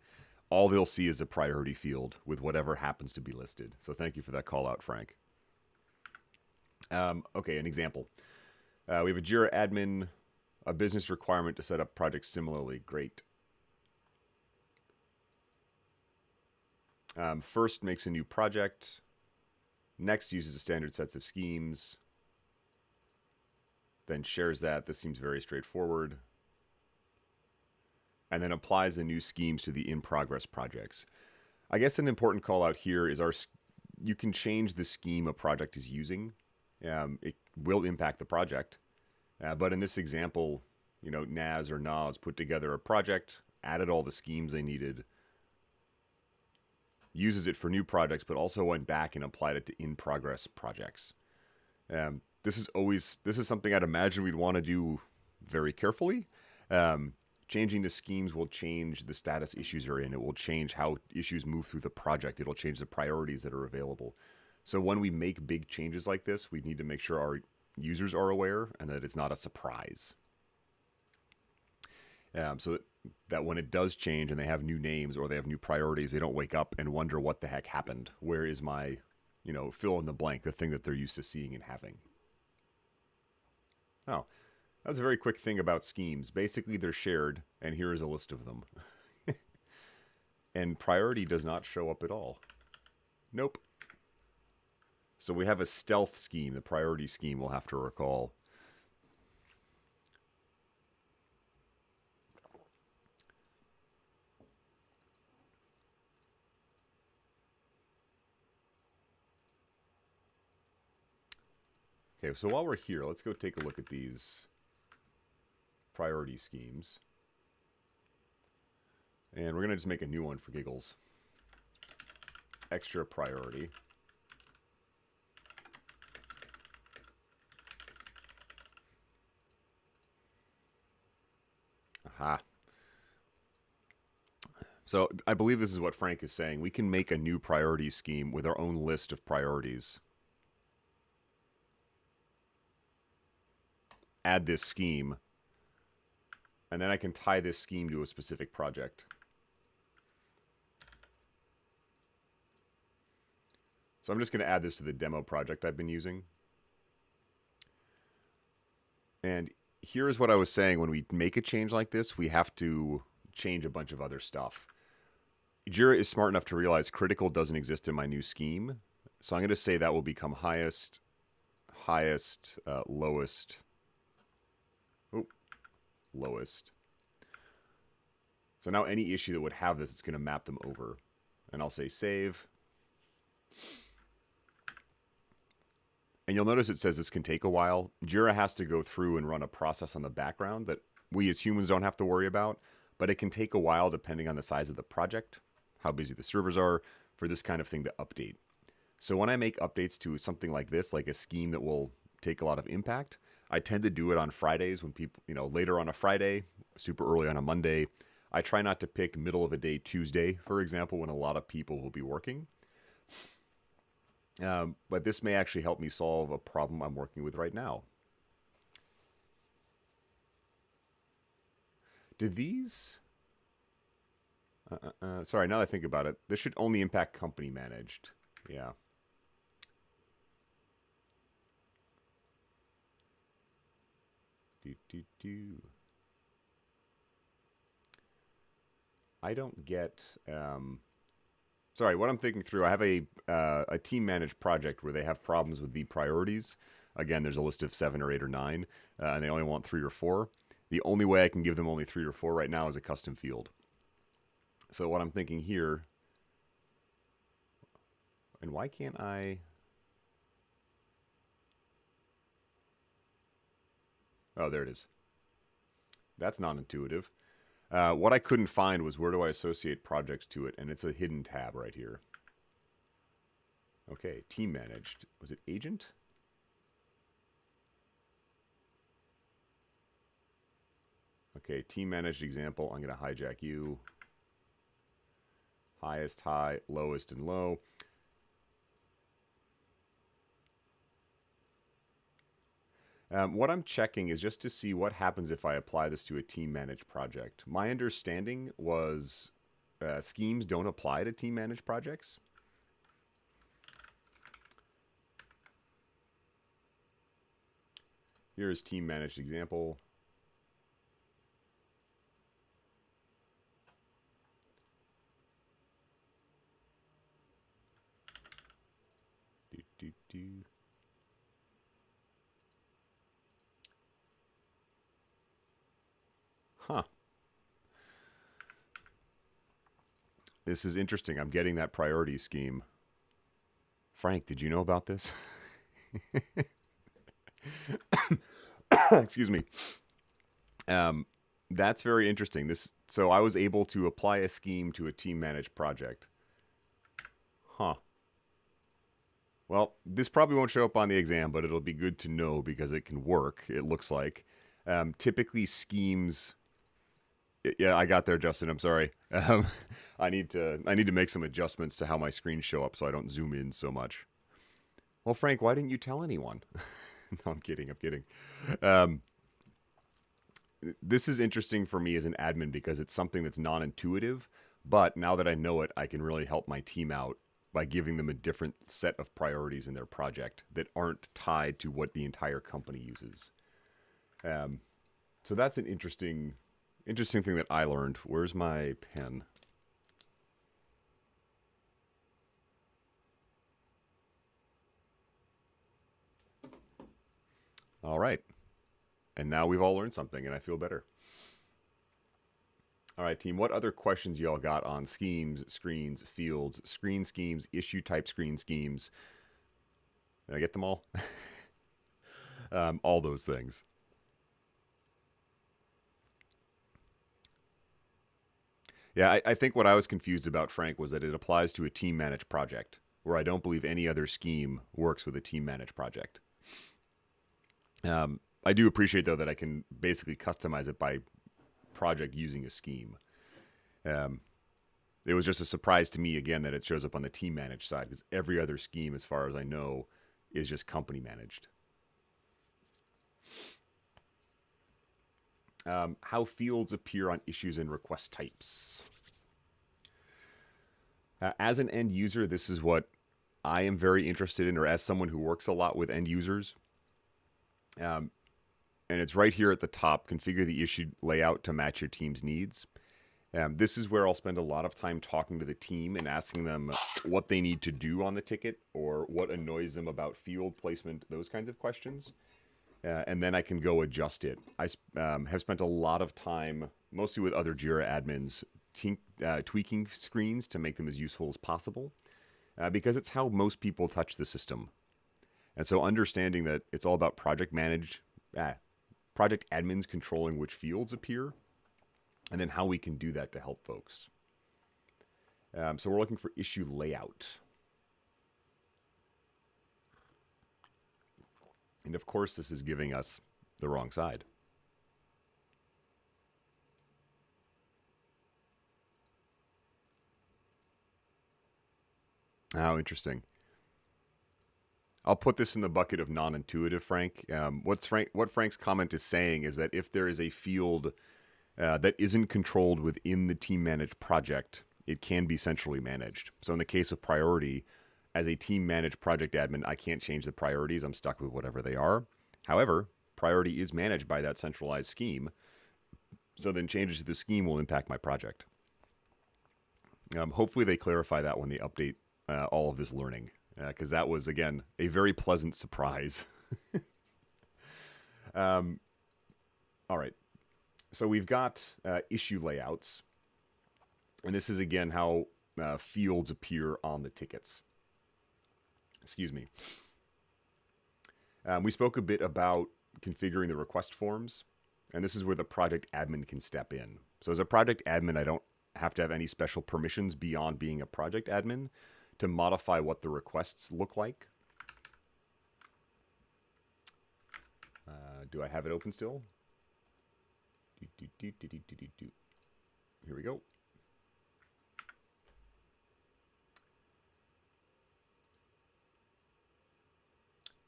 All they'll see is a priority field with whatever happens to be listed. So thank you for that call out, Frank. Okay, an example. We have a Jira admin, a business requirement to set up projects similarly. Great. First makes a new project. Next uses the standard sets of schemes. Then shares that. This seems very straightforward. And then applies the new schemes to the in-progress projects. I guess an important call out here is you can change the scheme a project is using. It will impact the project. But in this example, Naz or Naz put together a project, added all the schemes they needed, uses it for new projects, but also went back and applied it to in-progress projects. This is something I'd imagine we'd want to do very carefully. Changing the schemes will change the status issues are in. It will change how issues move through the project. It'll change the priorities that are available. So when we make big changes like this, we need to make sure our users are aware and that it's not a surprise. So that when it does change and they have new names or they have new priorities, they don't wake up and wonder what the heck happened. Where is my, fill in the blank, the thing that they're used to seeing and having? Oh, that was a very quick thing about schemes. Basically, they're shared, and here is a list of them. And priority does not show up at all. Nope. So we have a stealth scheme, the priority scheme we'll have to recall. Okay, so while we're here, let's go take a look at these priority schemes. And we're going to just make a new one for giggles. Extra priority. Aha. So I believe this is what Frank is saying. We can make a new priority scheme with our own list of priorities. Add this scheme. And then I can tie this scheme to a specific project. So I'm just going to add this to the demo project I've been using. And here's what I was saying. When we make a change like this, we have to change a bunch of other stuff. Jira is smart enough to realize critical doesn't exist in my new scheme. So I'm going to say that will become highest, lowest, lowest. So now any issue that would have this, it's going to map them over. And I'll say save. And you'll notice it says this can take a while. Jira has to go through and run a process on the background that we as humans don't have to worry about. But it can take a while depending on the size of the project, how busy the servers are, for this kind of thing to update. So when I make updates to something like this, like a scheme that will take a lot of impact, I tend to do it on Fridays when people, later on a Friday, super early on a Monday. I try not to pick middle of a day Tuesday, for example, when a lot of people will be working. But this may actually help me solve a problem I'm working with right now. Do these... sorry, now that I think about it, this should only impact company managed. Yeah. I don't get... sorry, what I'm thinking through, I have a team managed project where they have problems with the priorities. Again, there's a list of 7 or 8 or 9, and they only want 3 or 4. The only way I can give them only 3 or 4 right now is a custom field. So what I'm thinking here, and why can't I... Oh, there it is. That's non-intuitive. What I couldn't find was where do I associate projects to it, and it's a hidden tab right here. Okay, team managed. Was it agent? Okay, team managed example. I'm going to hijack you. Highest, high, lowest, and low. What I'm checking is just to see what happens if I apply this to a team managed project. My understanding was schemes don't apply to team managed projects. Here's team managed example. Huh. This is interesting. I'm getting that priority scheme. Frank, did you know about this? Excuse me. That's very interesting. So I was able to apply a scheme to a team managed project. Huh. Well, this probably won't show up on the exam, but it'll be good to know because it can work, it looks like. Typically schemes... Yeah, I got there, Justin. I'm sorry. I need to make some adjustments to how my screens show up so I don't zoom in so much. Well, Frank, why didn't you tell anyone? No, I'm kidding. this is interesting for me as an admin because it's something that's non-intuitive, but now that I know it, I can really help my team out by giving them a different set of priorities in their project that aren't tied to what the entire company uses. So that's an interesting thing that I learned. Where's my pen? All right. And now we've all learned something, and I feel better. All right, team, what other questions y'all got on schemes, screens, fields, screen schemes, issue type screen schemes? Did I get them all? All those things. Yeah, I think what I was confused about, Frank, was that it applies to a team managed project, where I don't believe any other scheme works with a team managed project. I do appreciate, though, that I can basically customize it by project using a scheme. It was just a surprise to me, again, that it shows up on the team managed side, because every other scheme, as far as I know, is just company managed. How fields appear on issues and request types. As an end user, this is what I am very interested in, or as someone who works a lot with end users. And it's right here at the top, configure the issue layout to match your team's needs. This is where I'll spend a lot of time talking to the team and asking them what they need to do on the ticket or what annoys them about field placement, those kinds of questions. And then I can go adjust it. I have spent a lot of time, mostly with other Jira admins, tweaking screens to make them as useful as possible, because it's how most people touch the system. And so understanding that it's all about project admins controlling which fields appear, and then how we can do that to help folks. So we're looking for issue layout. And of course, this is giving us the wrong side. How interesting. I'll put this in the bucket of non-intuitive, Frank. What Frank's comment is saying is that if there is a field that isn't controlled within the team managed project, it can be centrally managed. So in the case of priority, as a team managed project admin, I can't change the priorities. I'm stuck with whatever they are. However, priority is managed by that centralized scheme. So then changes to the scheme will impact my project. Hopefully they clarify that when they update all of this learning, because that was, again, a very pleasant surprise. All right. So we've got issue layouts. And this is, again, how fields appear on the tickets. Excuse me. We spoke a bit about configuring the request forms, and this is where the project admin can step in. So as a project admin, I don't have to have any special permissions beyond being a project admin to modify what the requests look like. Do I have it open still? Here we go.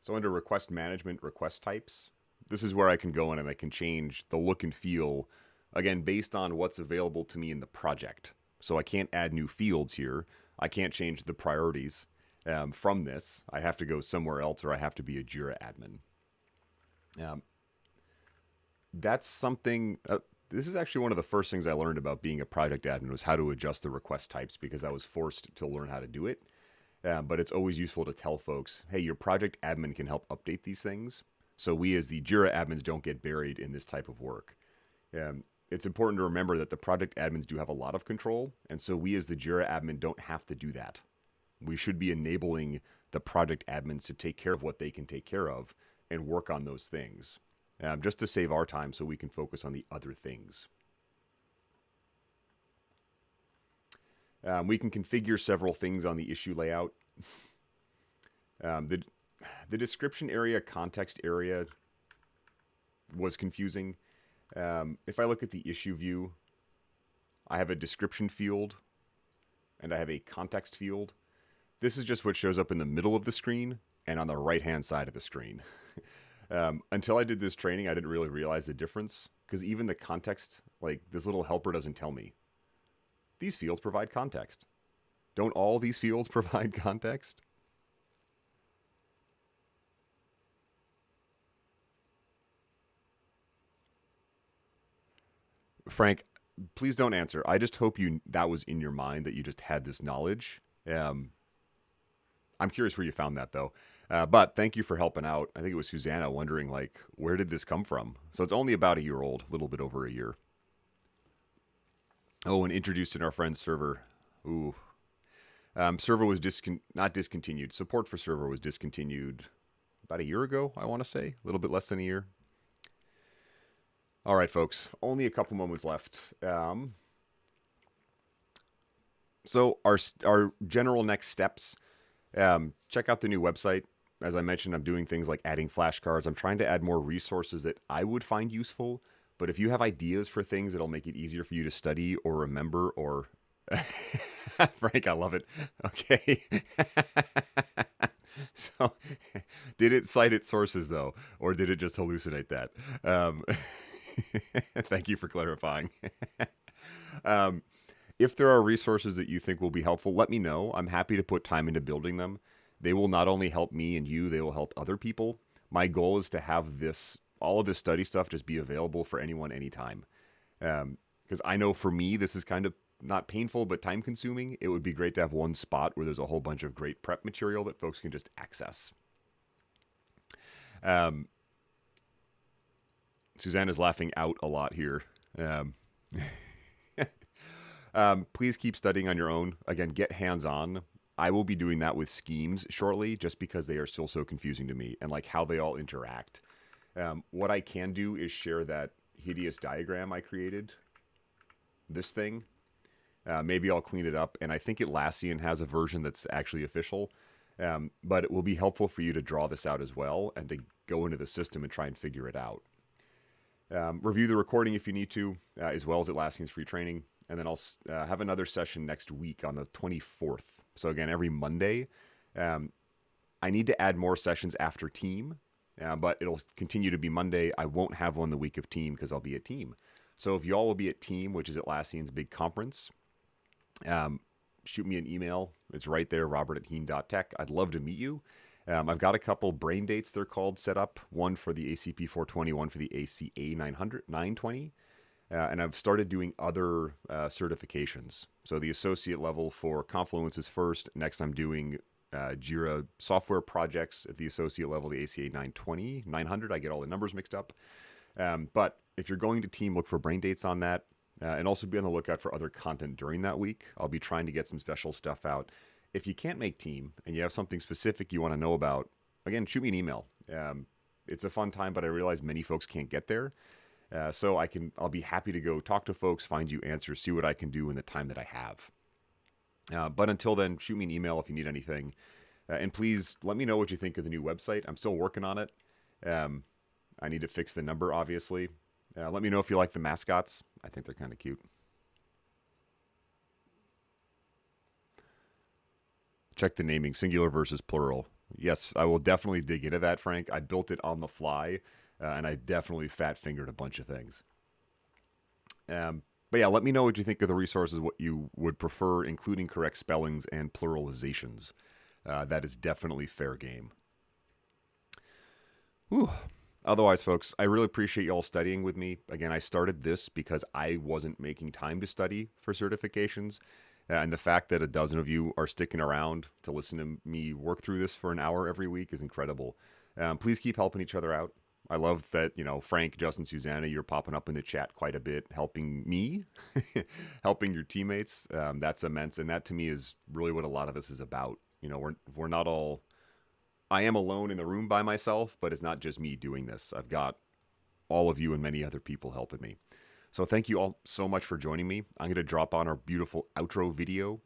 So under request management, request types, this is where I can go in and I can change the look and feel, again, based on what's available to me in the project. So I can't add new fields here. I can't change the priorities from this. I have to go somewhere else, or I have to be a Jira admin. That's something, this is actually one of the first things I learned about being a project admin, was how to adjust the request types, because I was forced to learn how to do it. But it's always useful to tell folks, hey, your project admin can help update these things, so we as the Jira admins don't get buried in this type of work. It's important to remember that the project admins do have a lot of control, and so we as the Jira admin don't have to do that. We should be enabling the project admins to take care of what they can take care of and work on those things, just to save our time so we can focus on the other things. We can configure several things on the issue layout. The description area, context area was confusing. If I look at the issue view, I have a description field and I have a context field. This is just what shows up in the middle of the screen and on the right-hand side of the screen. Until I did this training, I didn't really realize the difference because even the context, like this little helper doesn't tell me. These fields provide context. Don't all these fields provide context? Frank, please don't answer. I just hope that was in your mind that you just had this knowledge. I'm curious where you found that though. But thank you for helping out. I think it was Susanna wondering like, where did this come from? So it's only about a year old, a little bit over a year. Oh, and introduced in our friend's server. Ooh. Server was not discontinued. Support for server was discontinued about a year ago, I want to say. A little bit less than a year. All right, folks. Only a couple moments left. So our general next steps, check out the new website. As I mentioned, I'm doing things like adding flashcards. I'm trying to add more resources that I would find useful. But if you have ideas for things that'll make it easier for you to study or remember or... Frank, I love it. Okay. So, did it cite its sources, though? Or did it just hallucinate that? Thank you for clarifying. If there are resources that you think will be helpful, let me know. I'm happy to put time into building them. They will not only help me and you, they will help other people. My goal is to have all of this study stuff just be available for anyone anytime. Because I know for me, this is kind of not painful, but time consuming. It would be great to have one spot where there's a whole bunch of great prep material that folks can just access. Susanna's laughing out a lot here. Please keep studying on your own. Again, get hands-on. I will be doing that with schemes shortly just because they are still so confusing to me and like how they all interact. What I can do is share that hideous diagram I created. This thing. Maybe I'll clean it up. And I think Atlassian has a version that's actually official. But it will be helpful for you to draw this out as well and to go into the system and try and figure it out. Review the recording if you need to, as well as Atlassian's free training. And then I'll have another session next week on the 24th. So again, every Monday. I need to add more sessions after team, but it'll continue to be Monday. I won't have one the week of team because I'll be at team. So if y'all will be at team, which is Atlassian's big conference, shoot me an email. It's right there, robert@heen.tech. I'd love to meet you. I've got a couple brain dates, they're called, set up. One for the ACP-420, one for the ACA-920. And I've started doing other certifications. So the associate level for Confluence is first. Next, I'm doing Jira Software Projects at the associate level, the ACA 900. I get all the numbers mixed up. But if you're going to team, look for brain dates on that. And also be on the lookout for other content during that week. I'll be trying to get some special stuff out. If you can't make team and you have something specific you want to know about, again, shoot me an email. It's a fun time, but I realize many folks can't get there. So I'll be happy to go talk to folks, find you answers, see what I can do in the time that I have. But until then, shoot me an email if you need anything. And please let me know what you think of the new website. I'm still working on it. I need to fix the number, obviously. Let me know if you like the mascots. I think they're kind of cute. Check the naming, singular versus plural. Yes, I will definitely dig into that, Frank. I built it on the fly, and I definitely fat-fingered a bunch of things. But yeah, let me know what you think of the resources, what you would prefer, including correct spellings and pluralizations. That is definitely fair game. Whew. Otherwise, folks, I really appreciate you all studying with me. Again, I started this because I wasn't making time to study for certifications. And the fact that a dozen of you are sticking around to listen to me work through this for an hour every week is incredible. Please keep helping each other out. I love that, Frank, Justin, Susanna, you're popping up in the chat quite a bit, helping me, helping your teammates. That's immense. And that to me is really what a lot of this is about. We're not all... I am alone in a room by myself, but it's not just me doing this. I've got all of you and many other people helping me. So thank you all so much for joining me. I'm going to drop on our beautiful outro video.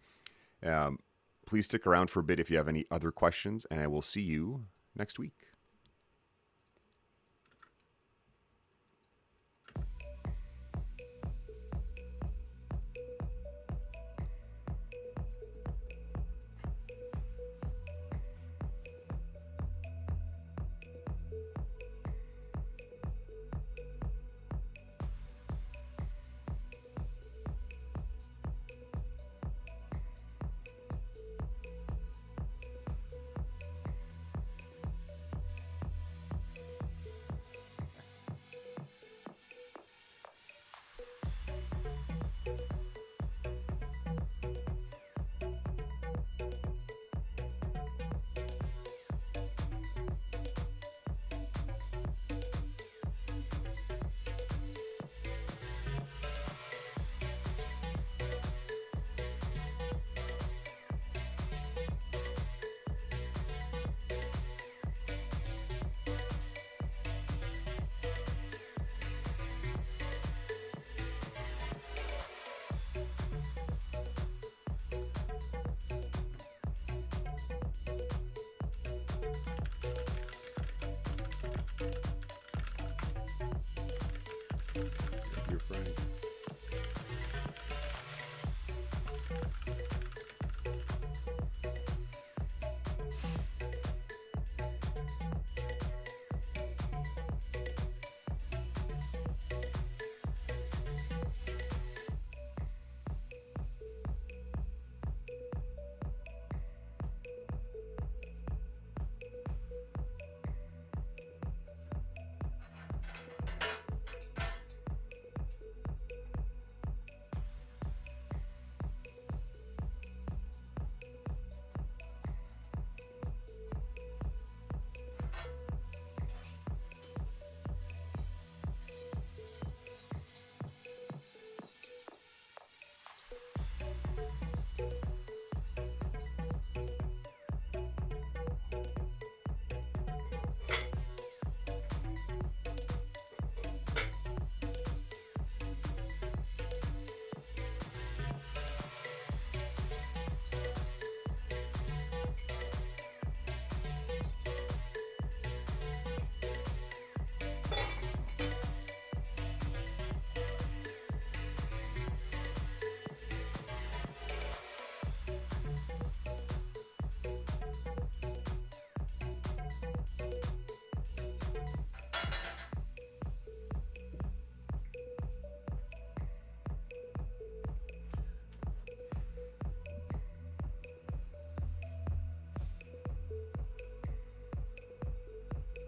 Please stick around for a bit if you have any other questions, and I will see you next week.